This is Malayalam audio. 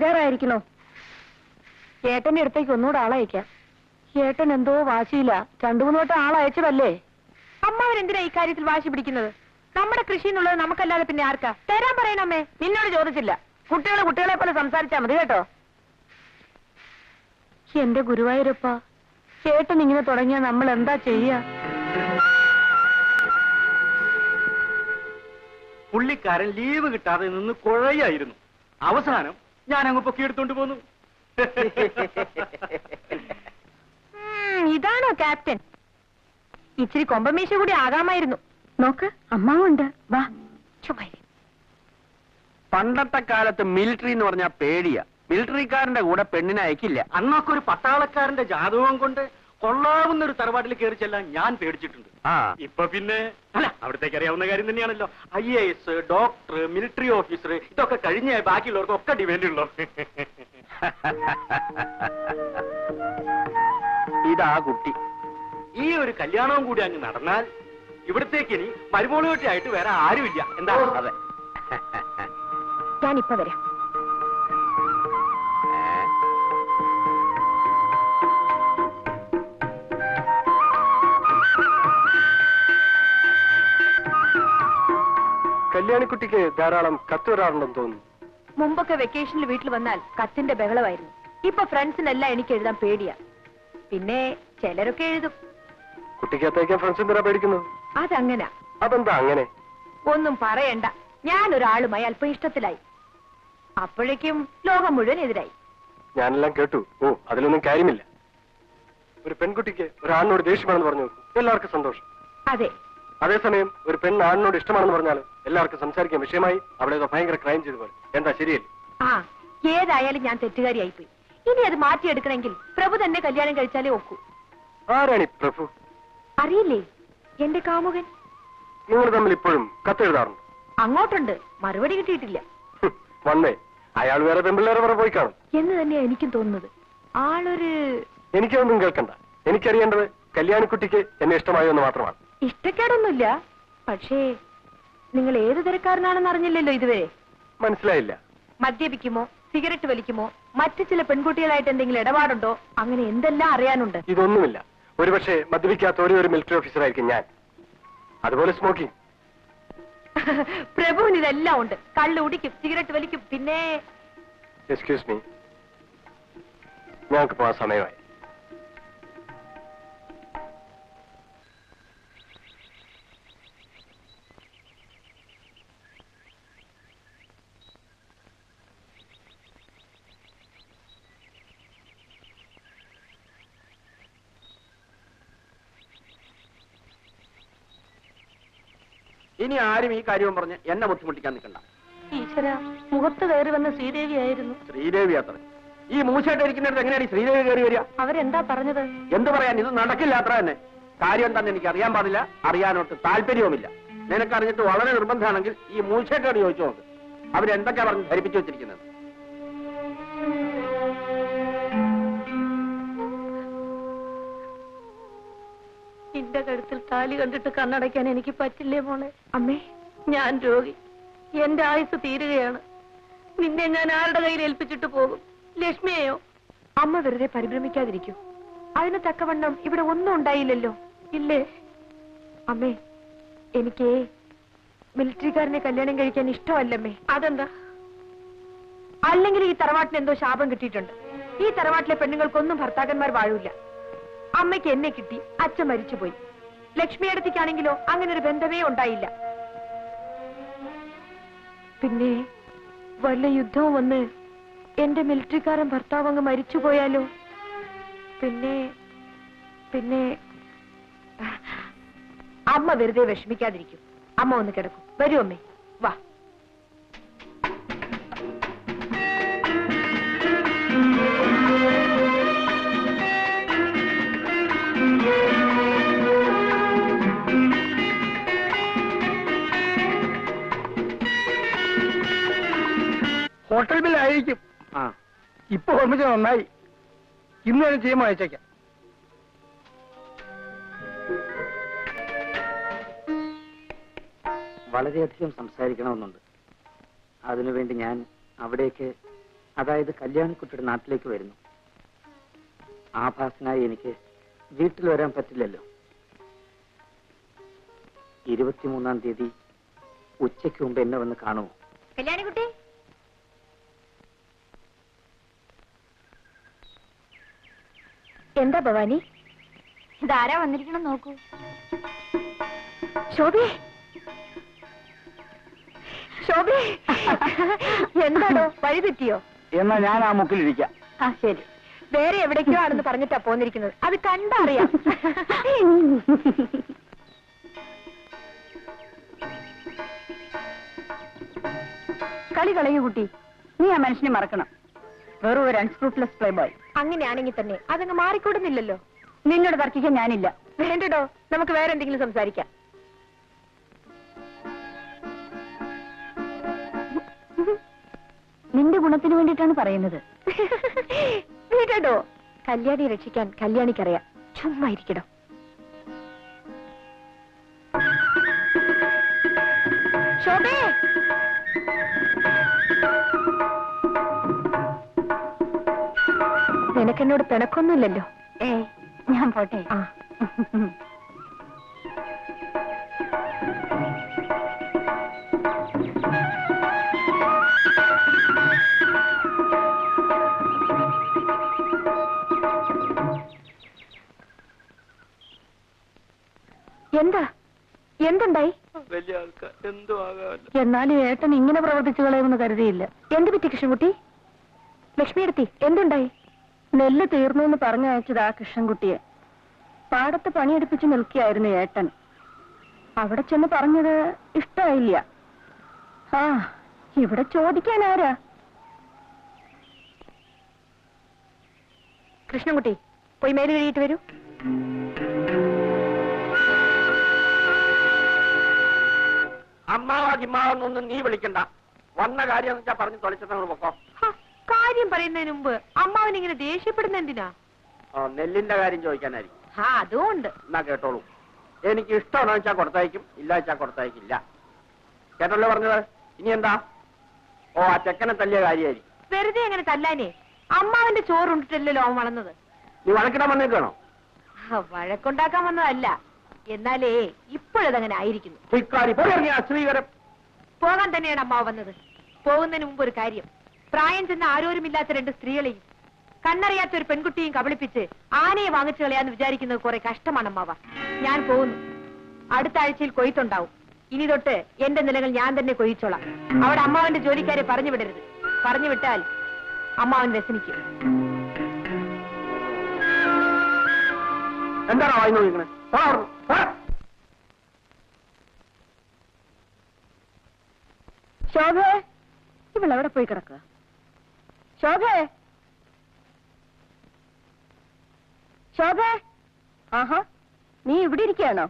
തീരാറായിരിക്കണോ? ഏട്ടന്റെ അടുത്തേക്ക് ഒന്നുകൂടെ ആളയക്കാം. ഏട്ടൻ എന്തോ വാശിയില്ല. 2-3 വട്ടം ആളയച്ചതല്ലേ. അമ്മാവരെന്തിനാ ഇക്കാര്യത്തിൽ വാശി പിടിക്കുന്നത്? നമ്മുടെ കൃഷി എന്നുള്ളത് നമുക്കല്ലാതെ പിന്നെ ആർക്കാ? തരാൻ പറയണമ്മേ. നിന്നോട് ചോദിച്ചില്ല. കുട്ടികളെ പോലെ സംസാരിച്ചാ മതി കേട്ടോ. എന്റെ ഗുരുവായൂരപ്പ, ചേട്ടൻ ഇങ്ങനെ തുടങ്ങിയാ നമ്മൾ എന്താ ചെയ്യാ? പുള്ളിക്കാരൻ ലീവ് കിട്ടാതെ നിന്ന് കുഴയായിരുന്നു. അവസാനം ഞാൻ അങ്ങ് പൊക്കിയെടുത്തോണ്ട് പോന്നു. ഇതാണോ ക്യാപ്റ്റൻ? ഇച്ചിരി കൊമ്പമീശ കൂടി ആകാമായിരുന്നു. നോക്ക്, അമ്മാവുണ്ട്. വാ. പണ്ടത്തെ കാലത്ത് മിലിറ്ററി എന്ന് പറഞ്ഞാൽ പേടിയാ. മിലിറ്ററിക്കാരന്റെ കൂടെ പെണ്ണിനെ അയക്കില്ല. അന്നൊക്കെ ഒരു പട്ടാളക്കാരന്റെ ജാതകം കൊണ്ട് കൊള്ളാവുന്ന ഒരു തറവാട്ടിൽ കയറി ചെല്ലാൻ ഞാൻ പേടിച്ചിട്ടുണ്ട്. ഇപ്പൊ പിന്നെ അല്ല, അവിടത്തേക്ക് അറിയാവുന്ന കാര്യം തന്നെയാണല്ലോ. IAS, ഡോക്ടർ, മിലിറ്ററി ഓഫീസർ, ഇതൊക്കെ കഴിഞ്ഞ ബാക്കിയുള്ളവർക്കൊക്കെ ഡിമാൻഡ് ഉള്ളു. ഇതാ കുട്ടി. ഈ ഒരു കല്യാണവും കൂടി അങ്ങ് നടന്നാൽ ഇവിടത്തേക്ക് ഇനി മരുമോളുകെട്ടിയായിട്ട് വേറെ ആരുമില്ല. എന്താ? അതെ. ഞാനിപ്പോ വരാം. കല്യാണിക്കുട്ടിക്ക് ധാരാളം കത്ത് വരാറുണ്ടെന്ന് തോന്നുന്നു. മുമ്പൊക്കെ വെക്കേഷനിൽ വീട്ടിൽ വന്നാൽ കത്തിന്റെ ബഹളമായിരുന്നു. ഇപ്പൊ ഫ്രണ്ട്സിനെല്ലാം എനിക്ക് എഴുതാൻ പേടിയാ. പിന്നെ ചിലരൊക്കെ എഴുതും. കുട്ടിക്ക് അത്തയ്ക്കാൻ ഫ്രണ്ട്സ് എന്തിനാ പേടിക്കുന്നത്? അതങ്ങനാ. അതെന്താ അങ്ങനെ? ഒന്നും പറയണ്ട. ഞാനൊരാളുമായി അല്പം ഇഷ്ടത്തിലായി. അപ്പോഴേക്കും ലോകം മുഴുവൻ എതിരായി. ഞാനെല്ലാം കേട്ടു. ഓ, അതിലൊന്നും കാര്യമില്ല. ഒരു പെൺകുട്ടിക്ക് ഒരാണിനോട് ദേഷ്യമാണെന്ന് പറഞ്ഞു എല്ലാവർക്കും സന്തോഷം. അതെ. അതേസമയം ഒരു പെണ്ണ് ആണിനോട് ഇഷ്ടമാണെന്ന് പറഞ്ഞാൽ എല്ലാവർക്കും സംസാരിക്കാൻ വിഷയമായി. അവിടെ ഭയങ്കര ക്രൈം ചെയ്തു പോലെ. എന്താ ശരിയല്ലേ? ആ, ഏതായാലും ഞാൻ തെറ്റുകാരിയായിപ്പോയി. ഇനി അത് മാറ്റിയെടുക്കണമെങ്കിൽ പ്രഭു തന്നെ കല്യാണം കഴിച്ചാലേ ഒക്കൂ. ആരാണി പ്രഭു? അറിയില്ലേ? എന്റെ കാമുകൻ. നിങ്ങൾ തമ്മിൽ ഇപ്പോഴും കത്തെഴുതാറുണ്ട്? അങ്ങോട്ടുണ്ട്. മറുപടി കിട്ടിയിട്ടില്ല. വന്നേ. അയാൾ വേറെ പെമ്പിള്ളേരെ വേറെ പോയി കാണും എന്ന് തന്നെയാ എനിക്കും തോന്നുന്നത്. ആളൊരു... എനിക്കൊന്നും കേൾക്കണ്ട. എനിക്കറിയേണ്ടത് കല്യാണിക്കുട്ടിക്ക് എന്നെ ഇഷ്ടമായോ എന്ന് മാത്രമാണ്. ഇഷ്ടക്കേടൊന്നുമില്ല. പക്ഷേ നിങ്ങൾ ഏത് തരക്കാരനാണെന്ന് അറിഞ്ഞില്ലല്ലോ ഇതുവരെ. മനസ്സിലായില്ല. മദ്യപിക്കുമോ, സിഗരറ്റ് വലിക്കുമോ, മറ്റു ചില പെൺകുട്ടികളായിട്ട് എന്തെങ്കിലും ഇടപാടുണ്ടോ, അങ്ങനെ എന്തെല്ലാം അറിയാനുണ്ട്. ഇതൊന്നുമില്ല. ഒരുപക്ഷെ മദ്യപിക്കാത്ത ഒരു മിലിറ്ററി ഓഫീസർ ആയിരിക്കും ഞാൻ. അതുപോലെ സ്മോക്കിംഗ്. പ്രഭുവിന് ഇതെല്ലാം ഉണ്ട്. കള്ള് കുടിക്കും, സിഗരറ്റ് വലിക്കും. പിന്നെ എക്സ്ക്യൂസ് മീ, ഞങ്ങൾക്ക് പോകാൻ സമയമായി. ഇനി ആരും ഈ കാര്യവും പറഞ്ഞ് എന്നെ ബുദ്ധിമുട്ടിക്കാൻ നിൽക്കണ്ട. ഈശ്വര, മുഖത്ത് കയറി വന്ന ശ്രീദേവിയായിരുന്നു. ശ്രീദേവി അത്ര ഈ മൂശായിട്ട് ഇരിക്കുന്നിടത്ത് എങ്ങനെയാണ് ശ്രീദേവി കയറി വരിക? അവരെന്താ പറഞ്ഞത്? എന്ത് പറയാൻ? ഇത് നടക്കില്ല അത്ര തന്നെ. കാര്യം എന്താണെന്ന് എനിക്ക് അറിയാൻ പാടില്ല, അറിയാനോട്ട് താല്പര്യവുമില്ല. നിനക്കറിഞ്ഞിട്ട് വളരെ നിർബന്ധമാണെങ്കിൽ ഈ മൂശായിട്ടോട് ചോദിച്ചു നോക്ക്. അവരെന്തൊക്കെയാ പറഞ്ഞ് ധരിപ്പിച്ചു വെച്ചിരിക്കുന്നത്. എന്റെ കഴുത്തിൽ താലി കണ്ടിട്ട് കണ്ണടയ്ക്കാൻ എനിക്ക് പറ്റില്ലേ മോളെ? അമ്മേ, ഞാൻ രോഗി. എന്റെ ആയുസ് തീരുകയാണ്. നിന്നെ ഞാൻ ആരുടെ കയ്യിൽ ഏൽപ്പിച്ചിട്ട് പോകും? ലക്ഷ്മിയെയോ? അമ്മ വെറുതെ പരിഭ്രമിക്കാതിരിക്കൂ. അതിന് തക്കവണ്ണം ഇവിടെ ഒന്നും ഉണ്ടായില്ലല്ലോ, ഇല്ലേ? അമ്മേ, എനിക്ക് മിലിറ്ററിക്കാരനെ കല്യാണം കഴിക്കാൻ ഇഷ്ടമല്ലമ്മേ. അതെന്താ? അല്ലെങ്കിൽ ഈ തറവാട്ടിന് എന്തോ ശാപം കിട്ടിയിട്ടുണ്ട്. ഈ തറവാട്ടിലെ പെണ്ണുങ്ങൾക്കൊന്നും ഭർത്താക്കന്മാർ വാഴൂല. അമ്മയ്ക്ക് എന്നെ കിട്ടി, അച്ഛൻ മരിച്ചുപോയി. ലക്ഷ്മിയടത്തേക്കാണെങ്കിലോ അങ്ങനെ ഒരു ബന്ധമേ ഉണ്ടായില്ല. പിന്നെ വല്ല യുദ്ധവും വന്ന് എന്റെ മിലിറ്ററിക്കാരൻ ഭർത്താവ് അങ്ങ് മരിച്ചുപോയാലോ? പിന്നെ പിന്നെ അമ്മ വെറുതെ വിഷമിക്കാതിരിക്കും. അമ്മ ഒന്ന് കിടക്കും. വരൂ അമ്മേ, വാ. ഹോട്ടൽ ബിൽ ആയിരിക്കും. ഇപ്പൊ ഓർമ്മിച്ച നന്നായി. ഇന്ന് തന്നെ ചെയ്യുമ്പോൾ അയച്ചേക്കാം. വളരെയധികം സംസാരിക്കണമെന്നുണ്ട്. അതിനുവേണ്ടി ഞാൻ അവിടേക്ക് അതായത് കല്യാണിക്കുട്ടിയുടെ നാട്ടിലേക്ക് വരുന്നു. ആഭാസനായി എനിക്ക് വീട്ടിൽ വരാൻ പറ്റില്ലല്ലോ. 23-ാം തീയതി ഉച്ചയ്ക്ക് മുമ്പ് എന്നെ വന്ന് കാണുമോ? കല്യാണിക്കുട്ടി, എന്താ ഭവാനി? ഇതാരാ വന്നിരിക്കണം നോക്കൂ. ശോഭേ, ശോഭേ, എന്താണോ വഴി തെറ്റിയോ? എന്നാ ഞാൻ ആ മുക്കിലിരിക്കാം. ആ ശരി, വേറെ എവിടേക്കോ ആണെന്ന് പറഞ്ഞിട്ടാ പോന്നിരിക്കുന്നത്. അത് കണ്ടറിയാം. കളി കളയൂ കുട്ടി, നീ ആ മനുഷ്യനെ മറക്കണം. വെറും ഒരു അൺസ്ക്രൂപ്ലെസ് പ്ലേ ബോയ്. അങ്ങനെയാണെങ്കിൽ തന്നെ അതങ്ങ് മാറിക്കൂടുന്നില്ലല്ലോ. നിന്നോട് തർക്കിക്കാൻ ഞാനില്ല. വേണ്ടടോ, നമുക്ക് വേറെ എന്തെങ്കിലും സംസാരിക്കാം. നിന്റെ ഗുണത്തിന് വേണ്ടിയിട്ടാണ് പറയുന്നത്. വീട്ടോ, കല്യാണി രക്ഷിക്കാൻ കല്യാണിക്കറിയാം. ചുമ്മാ ഇരിക്കടോ. ശോഭേ, നിനക്കെന്നോട് പിണക്കൊന്നുമില്ലല്ലോ? ഞാൻ പോട്ടെ. ആ എന്താ എന്തുണ്ടായി? വലിയ ആൾക്കാർ എന്തോ ആകാമല്ലോ. എന്നാലും ഏട്ടൻ ഇങ്ങനെ പ്രവർത്തിച്ചു കളയുമെന്ന് കരുതിയില്ല. എന്ത് പറ്റി കൃഷ്ണൻകുട്ടി? ലക്ഷ്മിയെടുത്തി, എന്തുണ്ടായി? നെല്ല് തീർന്നു എന്ന് പറഞ്ഞയച്ചത് ആ കൃഷ്ണൻകുട്ടിയെ. പാടത്ത് പണിയെടുപ്പിച്ച് നിൽക്കുകയായിരുന്നു ഏട്ടൻ. അവിടെ ചെന്ന് പറഞ്ഞത് ഇഷ്ടമായില്ല. ആ, ഇവിടെ ചോദിക്കാൻ ആരാ? കൃഷ്ണൻകുട്ടി, പോയി മേല് കഴിയിട്ട് വരൂ. അമ്മാവാജിമ്മാവെന്നൊന്നും നീ വിളിക്കണ്ട. വന്ന കാര്യം എന്ന് വെച്ചാ പറഞ്ഞു തൊളിച്ചതങ്ങോട് പൊക്കോ. കാര്യം പറയുന്നതിന് മുമ്പ് അമ്മാവൻ ഇങ്ങനെ ദേഷ്യപ്പെടുന്ന എന്തിനാ? നെല്ലിന്റെ കാര്യം ചോദിക്കാനായിരിക്കും. അതുകൊണ്ട് എന്നാ കേട്ടോളൂ. എനിക്ക് ഇഷ്ടമാണെന്ന് വെച്ചാൽ കൊടുത്തയക്കും, ഇല്ല വെച്ചാൽ കൊടുത്തയക്കില്ല. കേട്ടല്ലോ പറഞ്ഞത്. ഇനി എന്താ? ഓ, ആ ചെക്കനെ തല്ലിയ കാര്യമായിരിക്കും. വെറുതെ അങ്ങനെ തല്ലാനേ. അമ്മാവന്റെ ചോറുണ്ടിട്ടല്ലോ അവൻ വളർന്നത്. നീ വഴക്കിടാൻ വന്നേക്കാണോ? വഴക്കുണ്ടാക്കാൻ വന്നതല്ല. എന്നാലേ ഇപ്പോഴതങ്ങനെ ആയിരിക്കുന്നു. ശ്രീകരം പോകാൻ തന്നെയാണ് അമ്മാവ് വന്നത്. പോകുന്നതിന് മുമ്പ് ഒരു കാര്യം. പ്രായം ചെന്ന ആരോരുമില്ലാത്ത 2 സ്ത്രീകളെയും കണ്ണറിയാത്ത ഒരു പെൺകുട്ടിയും കബളിപ്പിച്ച് ആനയെ വാങ്ങിച്ചു കളയാന്ന് വിചാരിക്കുന്നത് കുറെ കഷ്ടമാണ് അമ്മാവ. ഞാൻ പോകുന്നു. അടുത്ത ആഴ്ചയിൽ കൊയ്ത്തുണ്ടാവും. ഇനി തൊട്ട് എന്റെ നിലകൾ ഞാൻ തന്നെ കൊയ്ച്ചോളാം. അവിടെ അമ്മാവന്റെ ജോലിക്കാരെ പറഞ്ഞു വിടരുത്. പറഞ്ഞു വിട്ടാൽ അമ്മാവൻ വ്യസനിക്കും. എന്താണോ വായി നോക്കിക്കണേ? ശോഭേ, ഇവളെവിടെ പോയി കിടക്കുക? ശോഭേ, ശോഭേ, ആഹാ, നീ ഇവിടെ ഇരിക്കുകയാണോ?